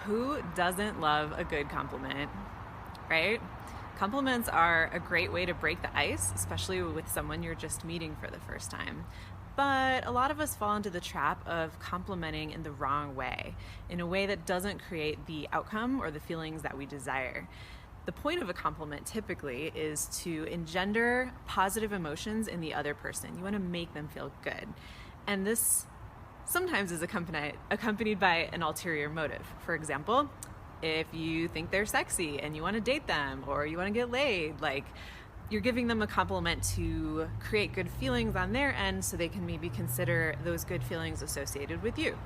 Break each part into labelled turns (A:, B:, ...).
A: Who doesn't love a good compliment, right? Compliments are a great way to break the ice, especially with someone you're just meeting for the first time. But a lot of us fall into the trap of complimenting in the wrong way, in a way that doesn't create the outcome or the feelings that we desire. The point of a compliment typically is to engender positive emotions in the other person. You want to make them feel good. And this sometimes is accompanied by an ulterior motive. For example, if you think they're sexy and you want to date them or you want to get laid, you're giving them a compliment to create good feelings on their end so they can maybe consider those good feelings associated with you.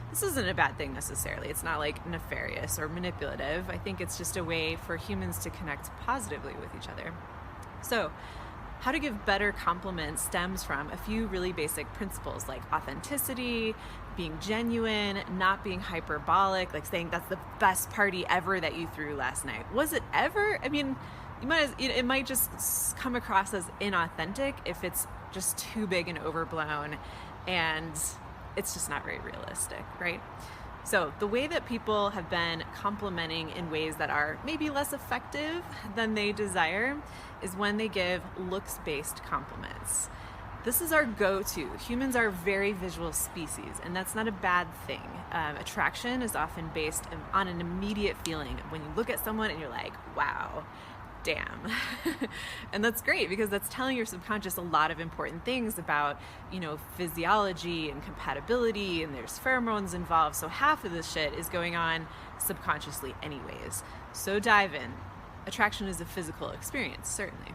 A: This isn't a bad thing necessarily. It's not nefarious or manipulative. I think it's just a way for humans to connect positively with each other. So, how to give better compliments stems from a few really basic principles like authenticity, being genuine, not being hyperbolic, like saying that's the best party ever that you threw last night. Was it ever? I mean, it might just come across as inauthentic if it's just too big and overblown and it's just not very realistic, right? So the way that people have been complimenting in ways that are maybe less effective than they desire is when they give looks-based compliments. This is our go-to. Humans are a very visual species, and that's not a bad thing. Attraction is often based on an immediate feeling. When you look at someone and you're like, wow, damn. And that's great because that's telling your subconscious a lot of important things about, physiology and compatibility, and there's pheromones involved. So half of this shit is going on subconsciously anyways. So dive in. Attraction is a physical experience, certainly.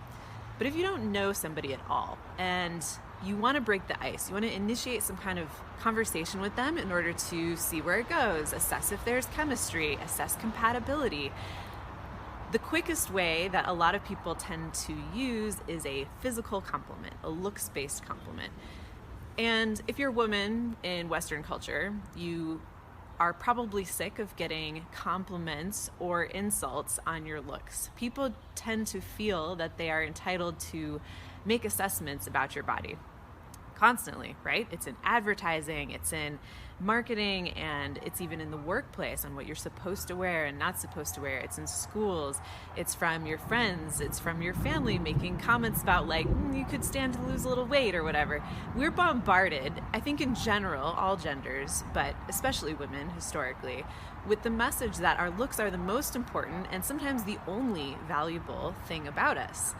A: But if you don't know somebody at all and you want to break the ice, you want to initiate some kind of conversation with them in order to see where it goes, assess if there's chemistry, assess compatibility. The quickest way that a lot of people tend to use is a physical compliment, a looks-based compliment. And if you're a woman in Western culture, you are probably sick of getting compliments or insults on your looks. People tend to feel that they are entitled to make assessments about your body constantly, right? It's in advertising, it's in marketing, and it's even in the workplace on what you're supposed to wear and not supposed to wear. It's in schools, it's from your friends, it's from your family making comments about you could stand to lose a little weight or whatever. We're bombarded, I think in general, all genders, but especially women historically, with the message that our looks are the most important and sometimes the only valuable thing about us.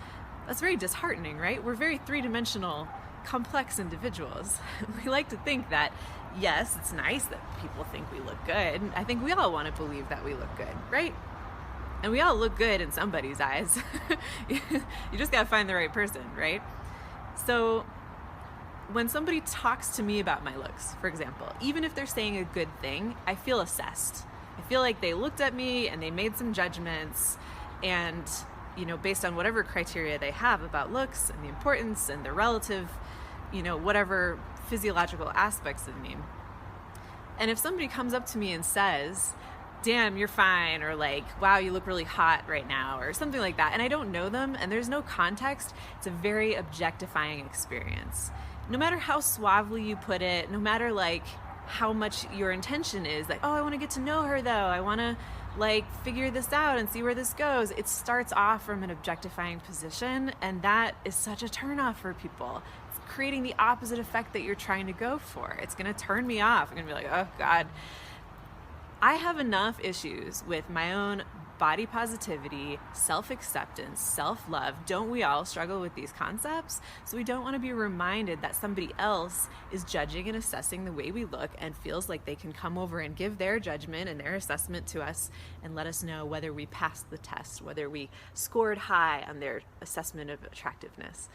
A: That's very disheartening, right? We're very three-dimensional, complex individuals. We like to think that, yes, it's nice that people think we look good. I think we all want to believe that we look good, right? And we all look good in somebody's eyes. You just got to find the right person, right? So when somebody talks to me about my looks, for example, even if they're saying a good thing, I feel assessed. I feel like they looked at me and they made some judgments, and based on whatever criteria they have about looks and the importance and the relative, whatever physiological aspects of me. And if somebody comes up to me and says, damn, you're fine, or wow, you look really hot right now, or something like that, and I don't know them and there's no context, it's a very objectifying experience. No matter how suavely you put it, no matter how much your intention is, oh, I want to get to know her though, I want to figure this out and see where this goes. It starts off from an objectifying position, and that is such a turnoff for people. It's creating the opposite effect that you're trying to go for. It's going to turn me off. I'm going to be like, oh God. I have enough issues with my own body positivity, self-acceptance, self-love. Don't we all struggle with these concepts? So we don't want to be reminded that somebody else is judging and assessing the way we look and feels like they can come over and give their judgment and their assessment to us and let us know whether we passed the test, whether we scored high on their assessment of attractiveness.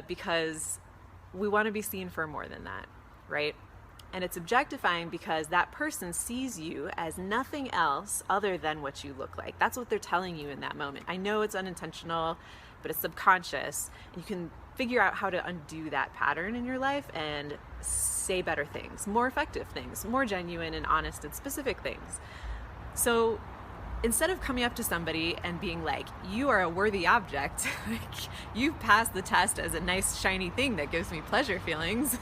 A: Because we want to be seen for more than that, right? And it's objectifying because that person sees you as nothing else other than what you look like. That's what they're telling you in that moment. I know it's unintentional, but it's subconscious. You can figure out how to undo that pattern in your life and say better things, more effective things, more genuine and honest and specific things. So instead of coming up to somebody and being like, you are a worthy object, you've passed the test as a nice shiny thing that gives me pleasure feelings,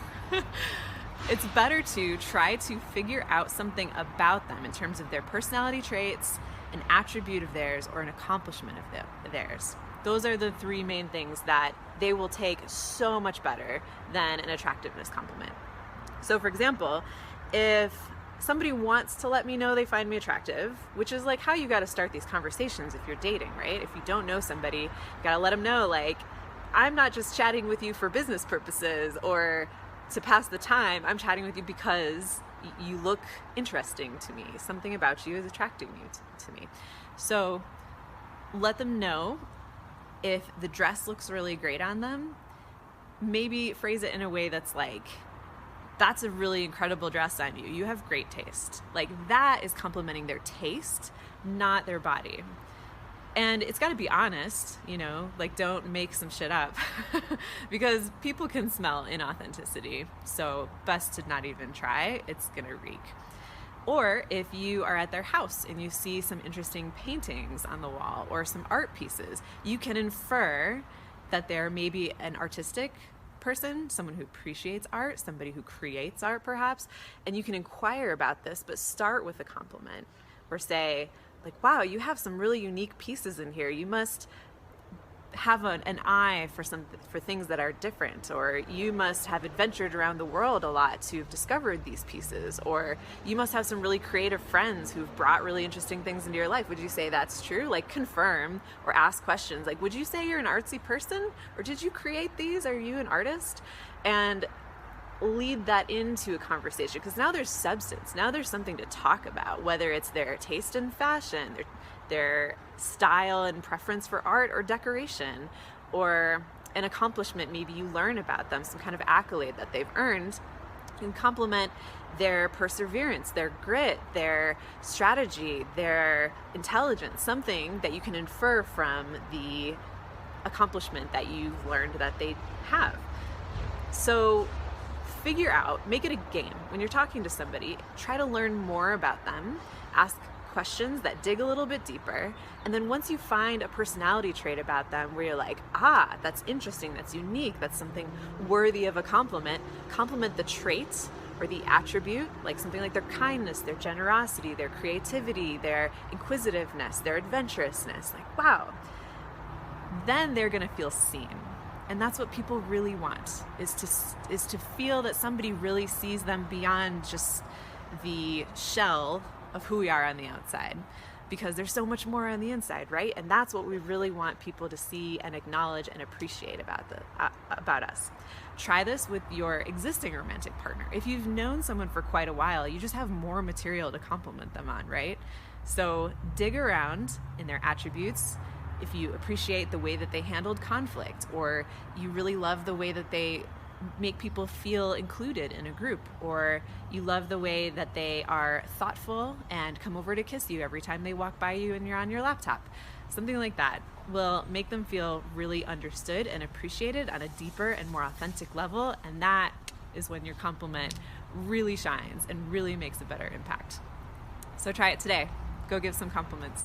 A: It's better to try to figure out something about them in terms of their personality traits, an attribute of theirs, or an accomplishment of theirs. Those are the three main things that they will take so much better than an attractiveness compliment. So for example, if somebody wants to let me know they find me attractive, which is like how you got to start these conversations if you're dating, right? If you don't know somebody, you got to let them know, like, I'm not just chatting with you for business purposes or to pass the time. I'm chatting with you because you look interesting to me. Something about you is attracting you to me. So let them know if the dress looks really great on them. Maybe phrase it in a way that's like, that's a really incredible dress on you. You have great taste. Like, that is complimenting their taste, not their body. And it's got to be honest, like, don't make some shit up because people can smell inauthenticity. So best to not even try. It's going to reek. Or if you are at their house and you see some interesting paintings on the wall or some art pieces, you can infer that they're maybe an artistic person, someone who appreciates art, somebody who creates art perhaps, and you can inquire about this, but start with a compliment or say, like, wow, you have some really unique pieces in here. You must have an eye for things that are different, or you must have adventured around the world a lot to have discovered these pieces, or you must have some really creative friends who've brought really interesting things into your life. Would you say that's true? Like, confirm or ask questions like, would you say you're an artsy person, or did you create these? Are you an artist? And lead that into a conversation, because now there's substance. Now there's something to talk about, whether it's their taste in fashion, their style and preference for art or decoration, or an accomplishment maybe you learn about them, some kind of accolade that they've earned. You can compliment their perseverance, their grit, their strategy, their intelligence, something that you can infer from the accomplishment that you've learned that they have. So figure out, make it a game. When you're talking to somebody, try to learn more about them, ask questions that dig a little bit deeper, and then once you find a personality trait about them where you're like, that's interesting, that's unique, that's something worthy of a compliment, compliment the trait or the attribute, like something like their kindness, their generosity, their creativity, their inquisitiveness, their adventurousness, like, wow. Then they're gonna feel seen. And that's what people really want, is to feel that somebody really sees them beyond just the shell of who we are on the outside, because there's so much more on the inside, right? And that's what we really want people to see and acknowledge and appreciate about us. Try this with your existing romantic partner. If you've known someone for quite a while, you just have more material to compliment them on, right? So dig around in their attributes. If you appreciate the way that they handled conflict, or you really love the way that they make people feel included in a group, or you love the way that they are thoughtful and come over to kiss you every time they walk by you and you're on your laptop, something like that will make them feel really understood and appreciated on a deeper and more authentic level. And that is when your compliment really shines and really makes a better impact. So try it today. Go give some compliments.